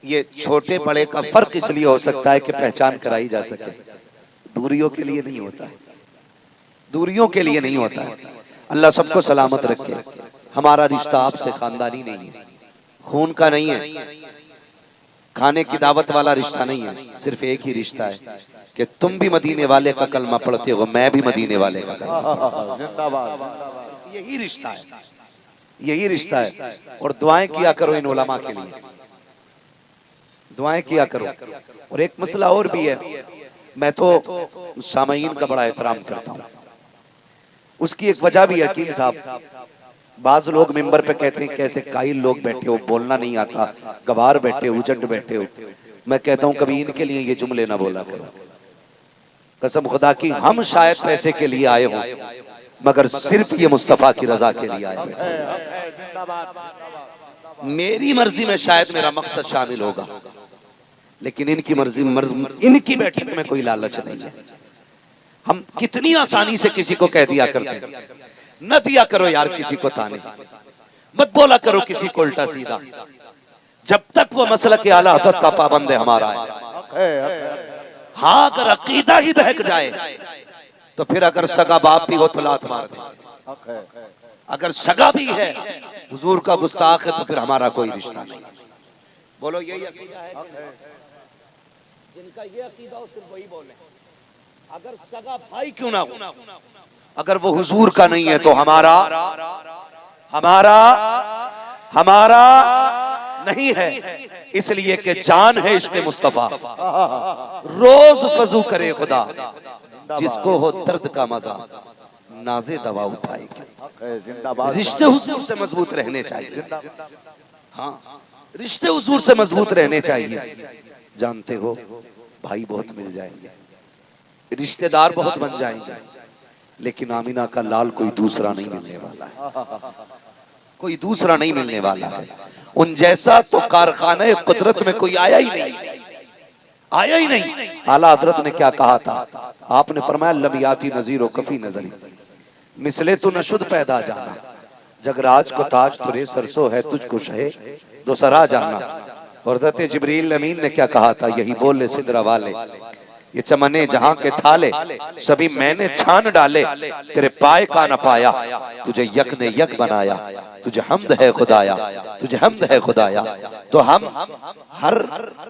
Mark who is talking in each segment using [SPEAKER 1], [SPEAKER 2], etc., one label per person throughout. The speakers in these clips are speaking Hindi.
[SPEAKER 1] ये छोटे बड़े का फर्क इसलिए हो सकता है कि पहचान कराई जा सके, दूरियों के लिए नहीं होता है, दूरियों के लिए नहीं होता है। अल्लाह सबको सलामत रखे। हमारा रिश्ता आपसे खानदानी नहीं है, खून का नहीं है, खाने की दावत वाला रिश्ता नहीं है। सिर्फ एक ही रिश्ता है कि तुम भी मदीने वाले का कलमा पढ़ते हो, मैं भी मदीने वाले का कलमा। यही रिश्ता है, यही रिश्ता है। और दुआएं किया करो इन उलमा के लिए, दुआएं किया करो। और एक मसला और भी है, मैं तो सामईन का बड़ा एहतराम करता हूँ, उसकी एक वजह भी है। अकील साहब, बाज लोग मिंबर पे कहते हैं कैसे काइल लोग बैठे हो, बोलना नहीं आता, गवार बैठे हो, उजट बैठे हो। मैं कहता हूँ कभी इनके लिए ये जुमले ना बोला करो। कसम खुदा की, हम शायद पैसे के लिए आए हों, मगर सिर्फ ये मुस्तफा की रजा के लिए आए। मेरी मर्जी में शायद मेरा मकसद शामिल होगा, लेकिन इनकी मर्जी, इनकी बैठक में कोई लालच नहीं है। हम कितनी आसानी से किसी को कह दिया करते हैं, न दिया करो यार किसी को ताने, मत बोला करो किसी को उल्टा सीधा, जब तक वो मसला के आला हज़रत का पाबंद है हमारा है। हाँ, अगर अकीदा ही बहक जाए तो फिर अगर सगा बाप भी हो तो लात मार दे, अगर सगा भी है हुजूर का गुस्ताख है तो फिर हमारा कोई रिश्ता नहीं। बोलो यही अकीदा है? जिनका ये अकीदा हो सिर्फ वही बोले, अगर सगा भाई क्यों ना हो, अगर वो हुजूर का नहीं है तो हमारा हमारा हमारा नहीं है। इसलिए कि जान है इश्क़ मुस्तफा, रोज फजू करे खुदा, जिसको हो दर्द का मजा नाज़े दवा उठाएगी। रिश्ते हुजूर से मजबूत रहने चाहिए। हाँ, रिश्ते हुजूर से मजबूत रहने चाहिए। जानते हो भाई बहुत मिल जाएंगे, रिश्तेदार बहुत बन जाएंगे, लेकिन आमिना का लाल कोई दूसरा नहीं मिलने वाला है, कोई दूसरा नहीं मिलने वाला है। उन जैसा तो कारखाने कुदरत में कोई आया ही नहीं, आया ही नहीं। आला हजरत ने क्या कहा था? आपने फरमाया लबियाती नजीर कफी नजरी, मिसले तो नशुद पैदा जाना, जगराज को ताज तुरे सरसों है तुझको शहे दोसरा जाना। हज़रत जिब्रील अमीन ने क्या कहा था? यही बोले सिदरा वाले, ये चमने जहां के थाले सभी मैंने छान डाले, तेरे पाए का न पाया, तुझे यक ने यक बनाया, तुझे हम्द है खुदाया, तुझे हम्द है खुदाया। तो हम हर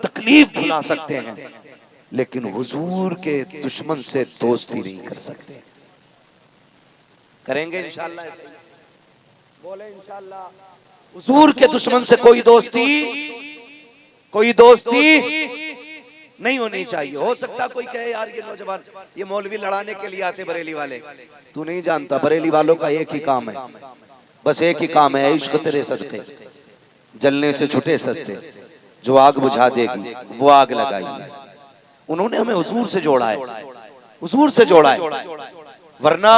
[SPEAKER 1] तकलीफ भुला सकते हैं, लेकिन हुजूर के दुश्मन से दोस्ती नहीं कर सकते। करेंगे इंशाअल्लाह? बोले इंशाअल्लाह। हुजूर के दुश्मन से कोई दोस्ती, कोई दोस्ती नहीं होनी चाहिए। हो सकता कोई कहे यार ये नौजवान, ये मौलवी लड़ाने के लिए आते बरेली वाले। तू नहीं जानता, बरेली वालों का एक ही काम है, बस एक ही काम है, इश्क तेरे सस्ते, जलने से छुटे सस्ते, जो आग बुझा देगी वो आग लगाएगी। उन्होंने हमें हुजूर से जोड़ा है, हुजूर से जोड़ा है। वरना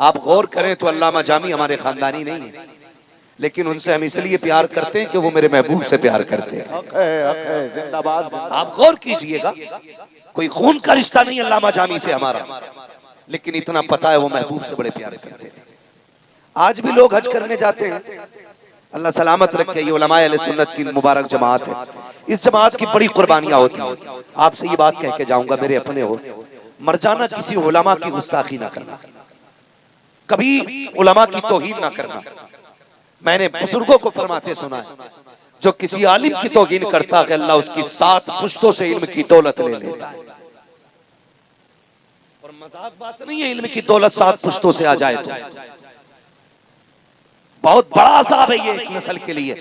[SPEAKER 1] आप गौर करें तो अल्लामा जामी हमारे खानदानी नहीं है, लेकिन उनसे हम इसलिए प्यार करते हैं कि वो मेरे महबूब से प्यार करते हैं। आप गौर कीजिएगा, कोई खून का रिश्ता नहीं अल्लामा जामी से हमारा, लेकिन इतना पता है वो महबूब से बड़े प्यार करते थे। आज भी लोग हज करने जाते हैं, अल्लाह सलामत रखे। ये उलमाए अहले सुन्नत की मुबारक जमात है, इस जमात की बड़ी कुर्बानियां होती हैं। आपसे ये बात कह के जाऊंगा, मेरे अपने हो, मर जाना किसी उलमा की गुस्ताखी ना करना, कभी उलमा की तौहीन ना करना। मैंने बुजुर्गों को फरमाते सुना है, जो किसी आलिम की तौहीन करता है अल्लाह उसकी 7 पुश्तों से इल्म की दौलत ले लेता है। और मजाक बात नहीं है इल्म की दौलत 7 पुश्तों से आ जाए तो बहुत बड़ा अज़ाब है ये एक नस्ल के लिए,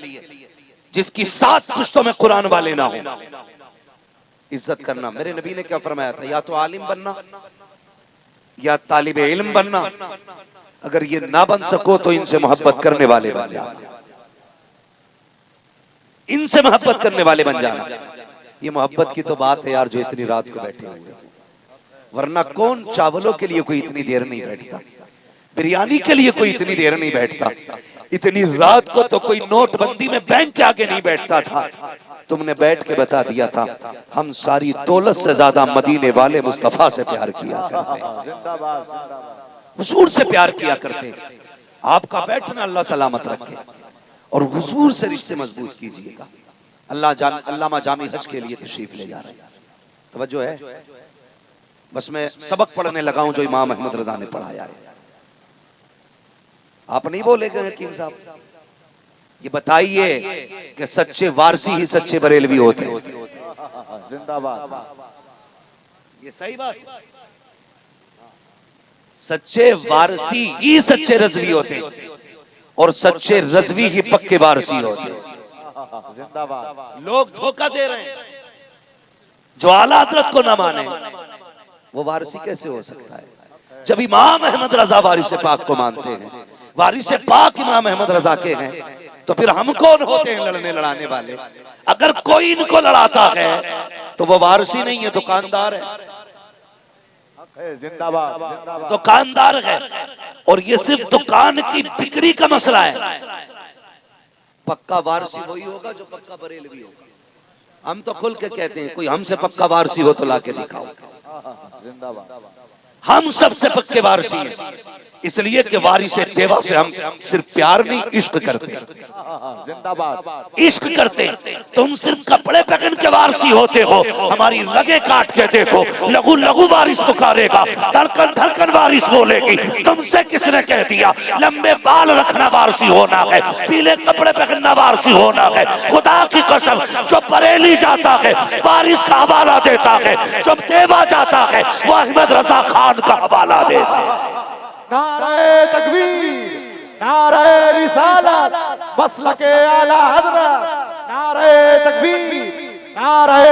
[SPEAKER 1] जिसकी 7 पुश्तों में कुरान वाले ना हो। इज्जत करना, मेरे नबी ने क्या फरमाया था? या तो आलिम बनना या तालिबे इल्म बनना। अगर ये ना बन सको तो इनसे मोहब्बत करने वाले बन जाना, इनसे मोहब्बत करने वाले बन जाना। ये मोहब्बत की तो बात है यार, जो इतनी रात को बैठे हुए, वरना कौन चावलों के लिए कोई इतनी देर नहीं बैठता, बिरयानी के लिए कोई इतनी देर नहीं बैठता, इतनी रात को तो कोई नोटबंदी में बैंक के आगे नहीं बैठता था। तुमने बैठ के बता दिया था हम सारी दौलत से ज्यादा मदीने वाले मुस्तफा से प्यार किया करते, हुजूर से प्यार किया करते। आपका बैठना अल्लाह सलामत रखे और हुजूर से रिश्ते मजबूत कीजिएगा। अल्लामा जामी हज के लिए तशरीफ ले जा रहे हैं। तवज्जो है, बस मैं सबक पढ़ने लगा हूं जो इमाम अहमद रजा ने पढ़ाया है। आप नहीं बोलेंगे हकीम साहब, ये बताइए कि सच्चे वारसी ही सच्चे बरेलवी होते हैं।
[SPEAKER 2] जिंदाबाद।
[SPEAKER 1] ये सही बात, सच्चे वारसी ही सच्चे रजवी होते हैं और सच्चे रजवी ही पक्के वारसी होते हैं।
[SPEAKER 2] जिंदाबाद।
[SPEAKER 1] लोग धोखा दे रहे हैं, जो आला हज़रत को न माने वो वारसी कैसे हो सकता है? जब इमाम अहमद रजा वारिस पाक को मानते हैं, वारिस पाक इमाम अहमद रजा के हैं, तो फिर हम कौन होते हैं लड़ने लड़ाने वाले? अगर कोई इनको लड़ाता है तो वो वारसी नहीं है, दुकानदार है।
[SPEAKER 2] जिंदाबाद। जिंदाबाद।
[SPEAKER 1] दुकानदार है और ये सिर्फ दुकान की बिक्री का मसला है। पक्का वारसी वही होगा जो पक्का बरेलवी होगा। हम तो खुल के कहते हैं कोई हमसे पक्का वारसी हो तो लाके दिखाओ।
[SPEAKER 2] जिंदाबाद।
[SPEAKER 1] हम सबसे पक्के वारसी हैं, इसलिए कि वारिस तेवा से हम सिर्फ प्यार नहीं इश्क करते।
[SPEAKER 2] जिंदाबाद।
[SPEAKER 1] इश्क करते, तुम सिर्फ कपड़े पहन के वारसी होते हो, हमारी रगे काट के देखो, लघु लघु वारिस पुकारेगा, धड़कन धड़कन वारिस बोलेगी। तुमसे किसने कह दिया लंबे बाल रखना वारसी होना है, पीले कपड़े पहनना वारसी होना है? खुदा की कसम, जो बरेली जाता है वारिस का हवाला देता है, जो देवा जाता है वो अहमद रजा खान का हवाला देता है।
[SPEAKER 2] नारे तकबीर, नारे रिसालत, मसलके आला हज़रत, नारे तकबीर, नारे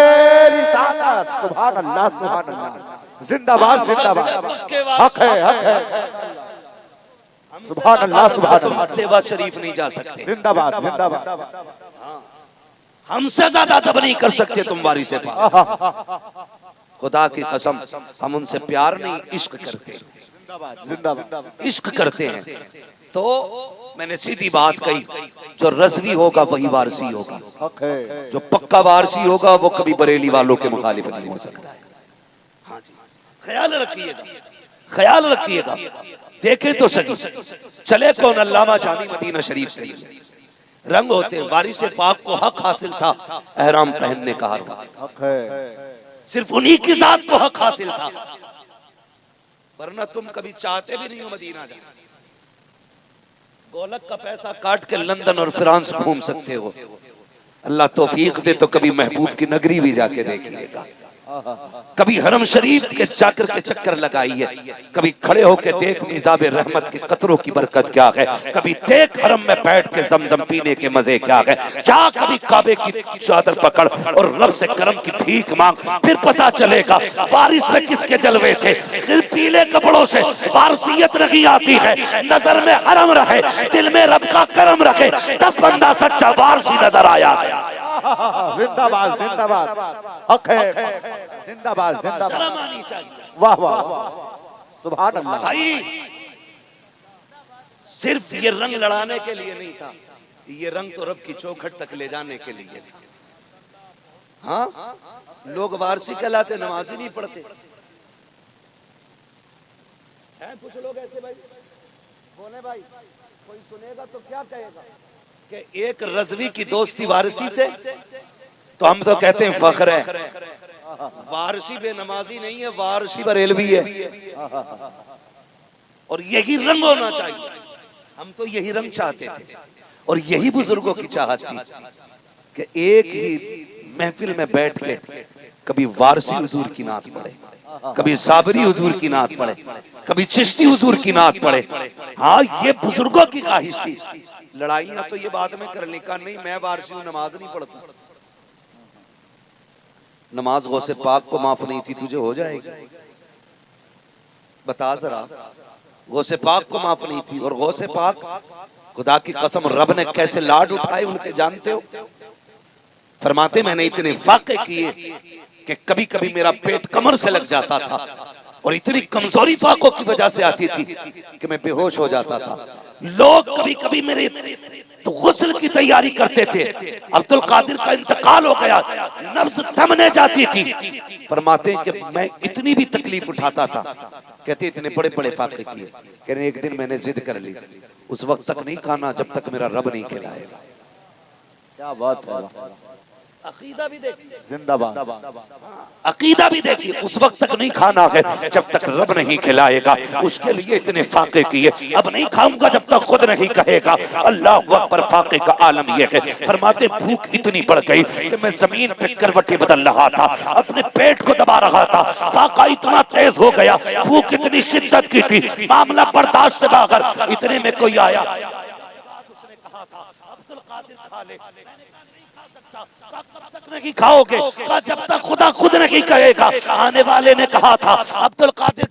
[SPEAKER 2] रिसालत। सुभान अल्लाह, सुभान अल्लाह। जिंदाबाद। जिंदाबाद। हक है, हक है। सुभान अल्लाह, सुभान अल्लाह।
[SPEAKER 1] देवा शरीफ नहीं जा सकते।
[SPEAKER 2] जिंदाबाद। जिंदाबाद।
[SPEAKER 1] हमसे ज्यादा दब नहीं कर सकते तुम वारिस पाक। खुदा की कसम, हम उनसे प्यार नहीं इश्क करते।
[SPEAKER 2] जिंदाबाद।
[SPEAKER 1] इश्क करते हैं। तो मैंने सीधी बात कही, जो रजवी होगा वही वारसी होगा।
[SPEAKER 2] हक है।
[SPEAKER 1] जो पक्का वारसी होगा वो कभी बरेली वालों के मुखालिफ नहीं हो सकता। हाँ जी, ख्याल रखिएगा, ख्याल रखिएगा। देखे तो सही, चले कौन अल्लामा जामी मदीना शरीफ से रंग होते हैं। वारिस पाक को हक हासिल था एहराम पहनने का।
[SPEAKER 2] हक है।
[SPEAKER 1] सिर्फ उन्हीं की जात को हक हासिल था, वरना तुम कभी चाहते भी नहीं हो मदीना जाना। गोलक का पैसा काट के लंदन और फ्रांस घूम सकते हो। अल्लाह तौफीक दे तो कभी महबूब की नगरी भी जाके देखिएगा, कभी हरम शरीफ के जाकर के चक्कर लगाइए, कभी खड़े होकर देख निजाब रहमत के कतरों की बरकत क्या है, कभी देख हरम में बैठ के जमजम पीने के मजे क्या है, जा कभी काबे की चादर पकड़ और रब से करम की भीख मांग, फिर पता चलेगा बारिश में किसके जलवे थे। फिर पीले कपड़ों से वारसियत नहीं आती है, नजर में हरम रहे, दिल में रब का करम रखे, तब बंदा सच्चा वारसी नजर आया।
[SPEAKER 2] जिंदाबाद। जिंदाबाद। हक है। जिंदाबाद। जिंदाबाद। वाह वाह, सुभान अल्लाह।
[SPEAKER 1] भाई सिर्फ ये रंग लड़ाने के लिए नहीं था, ये रंग तो रब की चौखट तक ले जाने के लिए था। हाँ, लोग वारसी कहलाते, नमाज ही नहीं पढ़ते हैं। कुछ लोग ऐसे भाई बोले, भाई कोई सुनेगा तो क्या कहेगा कि एक रजवी की दोस्ती वारसी से, तो हम तो कहते हैं फख्र है। वारसी बेनमाजी नहीं है, वारसी बरेलवी है, और यही रंग होना चाहिए। हम तो यही रंग चाहते थे और यही बुजुर्गों की चाहत थी कि एक ही महफिल में बैठ के कभी वारसी हुजूर की नात पढ़े, कभी साबरी हुजूर की नात पढ़े, कभी चिश्ती हुजूर की नात पढ़े। हाँ, ये बुजुर्गों की ख्वाहिश थी। लड़ाइयां तो ये बाद में कर ली, का नहीं मैं वारसी हूं, नमाज नहीं पढ़ता। नमाज गौसे पाक को माफ नहीं थी, तुझे हो जाएगी? बता जरा, गौसे पाक को माफ नहीं थी, और गौसे पाक खुदा की कसम रब ने कैसे लाड उठाए उनके जानते हो? फरमाते मैंने इतने वाक़े किए कि कभी कभी मेरा पेट कमर से लग जाता था, और इतनी कमजोरी फाकों की वजह से आती थी कि मैं बेहोश हो जाता था। लोग कभी कभी मेरे तो गुस्ल की तैयारी करते थे, अब्दुल कादिर का इंतकाल हो गया, नब्ज थमने जाती थी। फरमाते हैं कि मैं इतनी भी तकलीफ उठाता था, कहते इतने बड़े बड़े फाके किए, कह रहे एक दिन मैंने जिद कर ली, उस वक्त तक नहीं खाना जब तक मेरा रब नहीं खिलाएगा।
[SPEAKER 2] क्या बात है,
[SPEAKER 1] अकीदा भी देखिए,
[SPEAKER 2] जिंदाबाद
[SPEAKER 1] अकीदा भी देखिए। उस वक्त तक नहीं खाना है जब तक रब नहीं खिलाएगा। उसके लिए इतने फाके किए, अब नहीं खाऊंगा जब तक खुद नहीं कहेगा। अल्लाह अकबर। फाके का आलम यह है, फरमाते भूख इतनी बढ़ गई कि मैं जमीन पे करवटें बदल रहा था, अपने पेट को दबा रहा था। फाका इतना तेज हो गया, भूख इतनी शिद्दत की थी, मामला बर्दाश्त से बाहर। इतने में कोई आया, उसने कहा था अब्दुल कादिर खा ले। कब तक नहीं खाओगे? कहा जब तक खुदा खुद नहीं कहेगा। आने वाले ने कहा था अब्दुल कादिर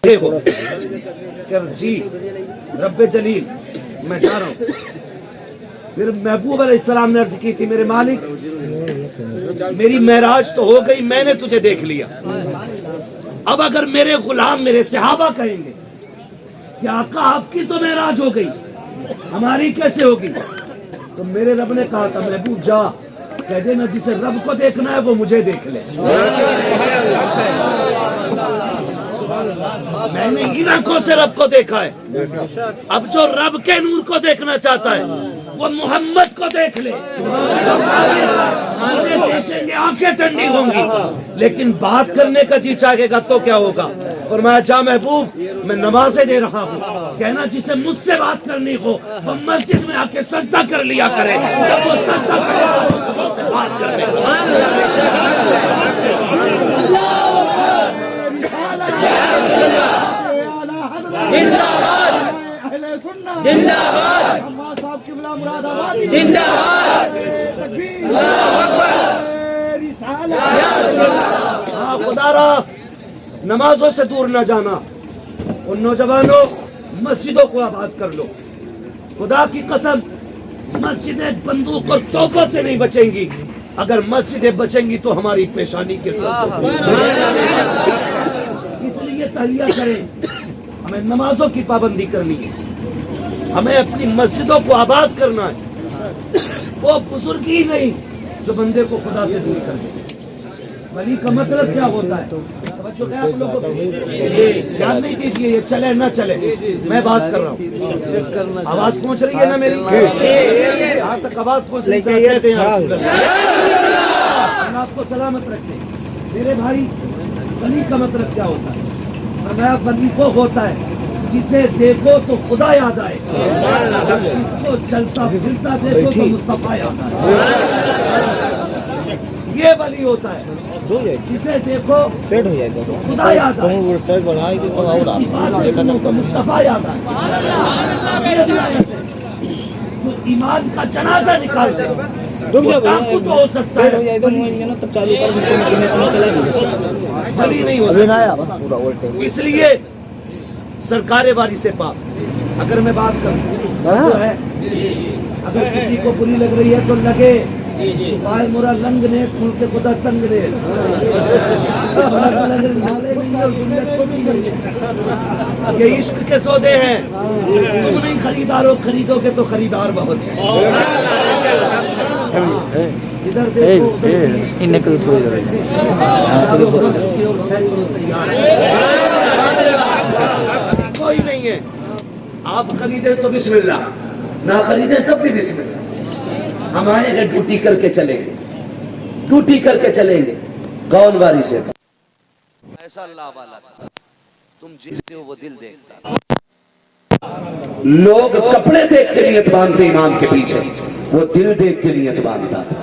[SPEAKER 3] जी रब्बे जलील मैं जा रहा हूँ। फिर महबूब अलैहिस्सलाम ने अर्ज की थी, मेरे मालिक मेरी महराज तो हो गई, मैंने तुझे देख लिया। अब अगर मेरे गुलाम मेरे सहाबा कहेंगे कि आका आपकी तो महराज हो गई, हमारी कैसे होगी? तो मेरे रब ने कहा था महबूब जा कह देना जिसे रब को देखना है वो मुझे देख ले। मैंने इन आंखों से रब को देखा है, अब जो रब के नूर को देखना चाहता है वो मोहम्मद को देख ले। देखेंगे आंखें ठंडी होंगी, लेकिन बात करने का जी चाहेगा तो क्या होगा? फरमाया जा महबूब मैं नमाजें दे रहा हूँ, कहना जिसे मुझसे बात करनी हो वो मस्जिद में आके सजदा कर लिया करे। जब वो सजदा करेगा तो मुझसे बात करने को। खुदारा नमाजों से दूर न जाना। उन नौजवानों मस्जिदों को आबाद कर लो। खुदा की कसम मस्जिदें बंदूक और तोपों से नहीं बचेंगी, अगर मस्जिदें बचेंगी तो हमारी पेशानी के साथ। इसलिए तहलिया करें, हमें नमाजों की पाबंदी करनी है, हमें अपनी मस्जिदों को आबाद करना है। वो बुजुर्गी नहीं जो बंदे को खुदा से दूर कर दे। वली का मतलब क्या होता है? बच्चों क्या आप लोगों को ध्यान नहीं दीजिए, ये चले ना चले, मैं बात कर रहा हूँ। आवाज पहुंच रही है ना मेरी? यहाँ तक आवाज पहुंच रही है। आपको सलामत रखे मेरे भाई। वली का मतलब क्या होता है? फरमाया वली को होता है जिसे देखो तो खुदा याद आए, इसको चलता फिरता देखो तो मुस्तफा याद आए। ये वली होता है जिसे देखो तो खुदा याद आए, इसकी बातें सुनो तो मुस्तफा याद आए। जो ईमान का जनाजा निकालते हैं डाकू तो हो सकता है, वली नहीं हो सकता। इसलिए सरकारे वाली से पाप। अगर मैं बात करूं तो है, अगर किसी को बुरी लग रही है तो लगे पाए मोरा लंग ने मुल्के खुदा तंग ने। ये इश्क के सौदे हैं, तुम नहीं खरीदार हो, खरीदोगे तो खरीदार बहुत है। इधर देखो उधर भी
[SPEAKER 4] इन्हें कल थोड़ी देर
[SPEAKER 3] चारों तरफ के और सैकड़ों तैयार हैं। कोई नहीं है, आप खरीदे तो बिस्मिल्लाह, ना खरीदे तब भी बिस्मिल्लाह। हम आए हैं ड्यूटी करके चलेंगे, ड्यूटी करके चलेंगे। कौन बारी से
[SPEAKER 1] ऐसा अल्लाह वाला था, तुम जीते हो वो दिल देखता।
[SPEAKER 3] लोग कपड़े देख के नियत बांधते इमाम के पीछे, वो दिल देख के नियत बांधता था।